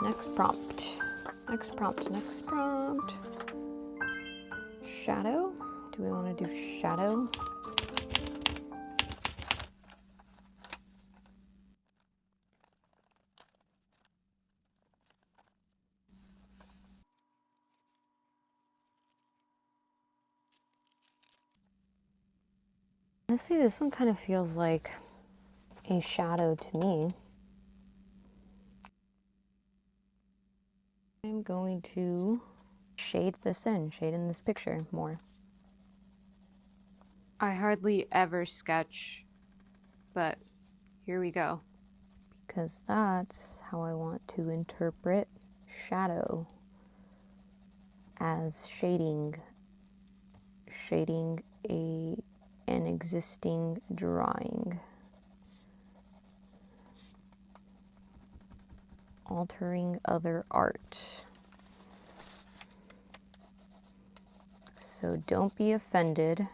Next prompt. Next prompt. Next prompt. Shadow. Do we want to do shadow? Honestly, this one kind of feels like a shadow to me. I'm going to shade in this picture more. I hardly ever sketch, but here we go. Because that's how I want to interpret shadow, as shading an existing drawing, altering other art. So don't be offended.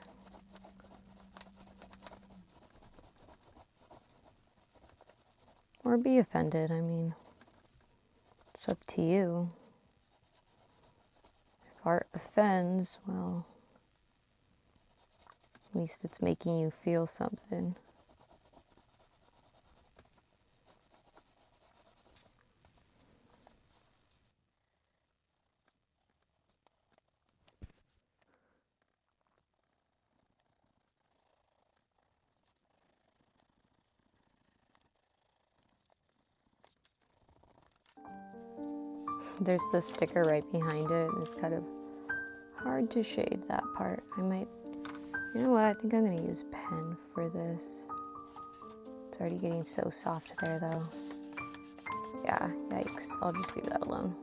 Or be offended, I mean, it's up to you. If art offends, well, at least it's making you feel something. There's the sticker right behind it, and it's kind of hard to shade that part. I might, you know what, I think I'm gonna use pen for this. It's already getting so soft there though. Yeah, yikes, I'll just leave that alone.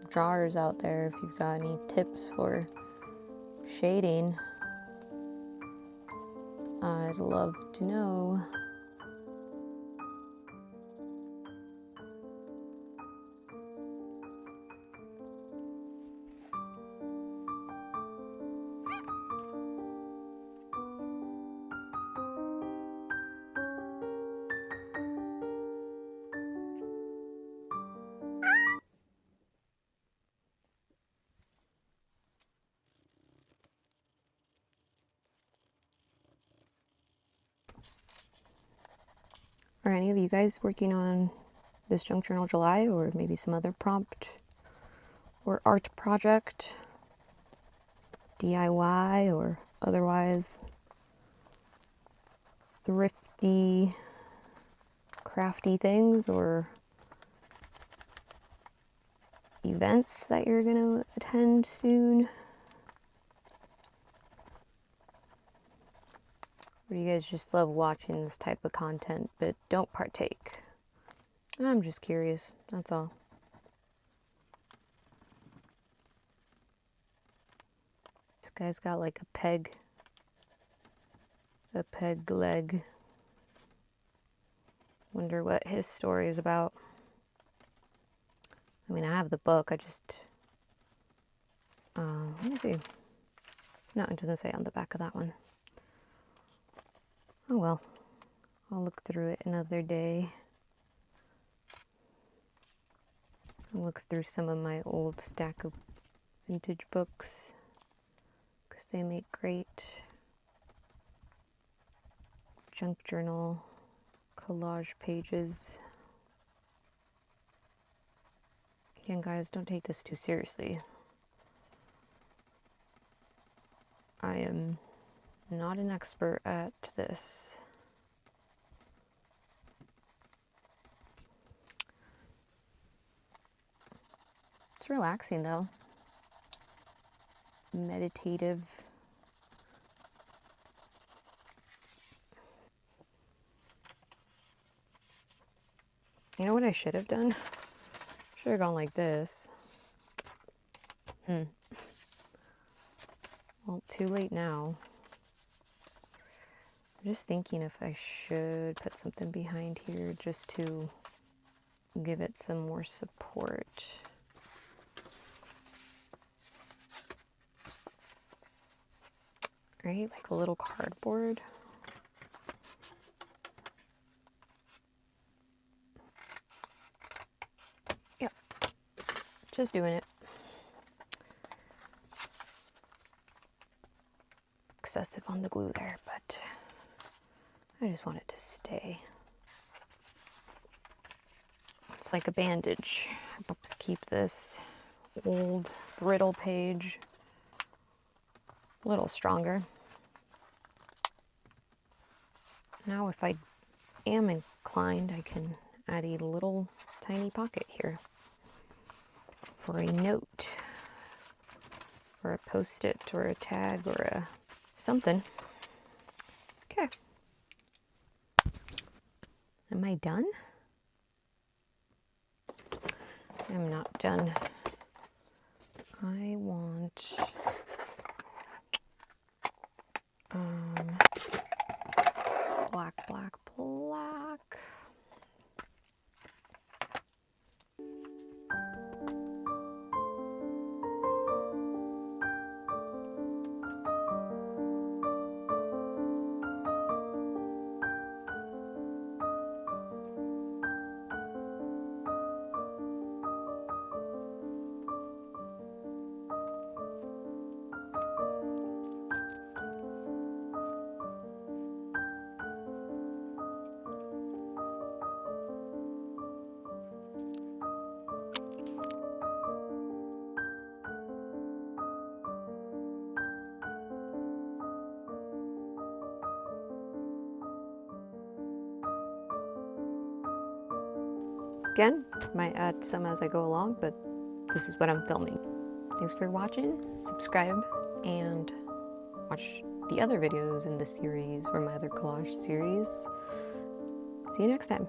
Drawers out there, if you've got any tips for shading, I'd love to know. Are any of you guys working on this Junk Journal July, or maybe some other prompt or art project, DIY or otherwise, thrifty, crafty things or events that you're going to attend soon? Or do you guys just love watching this type of content but don't partake? I'm just curious, that's all. This guy's got like a peg leg. Wonder what his story is about. I mean, I have the book, I just, let me see. No, it doesn't say on the back of that one. Oh well, I'll look through it another day. I'll look through some of my old stack of vintage books, because they make great junk journal collage pages. Again, guys, don't take this too seriously. I am not an expert at this. It's relaxing though. Meditative. You know what I should have done? Should have gone like this. Well, too late now. I'm just thinking if I should put something behind here just to give it some more support. Right, like a little cardboard. Just doing it. Excessive on the glue there, but I just want it to stay. It's like a bandage. Helps keep this old, brittle page a little stronger. Now if I am inclined, I can add a little tiny pocket here for a note, or a post-it, or a tag, or a something. Okay. Am I done? I'm not done. I want black, black, black. Again, might add some as I go along, but this is what I'm filming. Thanks for watching, subscribe, and watch the other videos in this series or my other collage series. See you next time.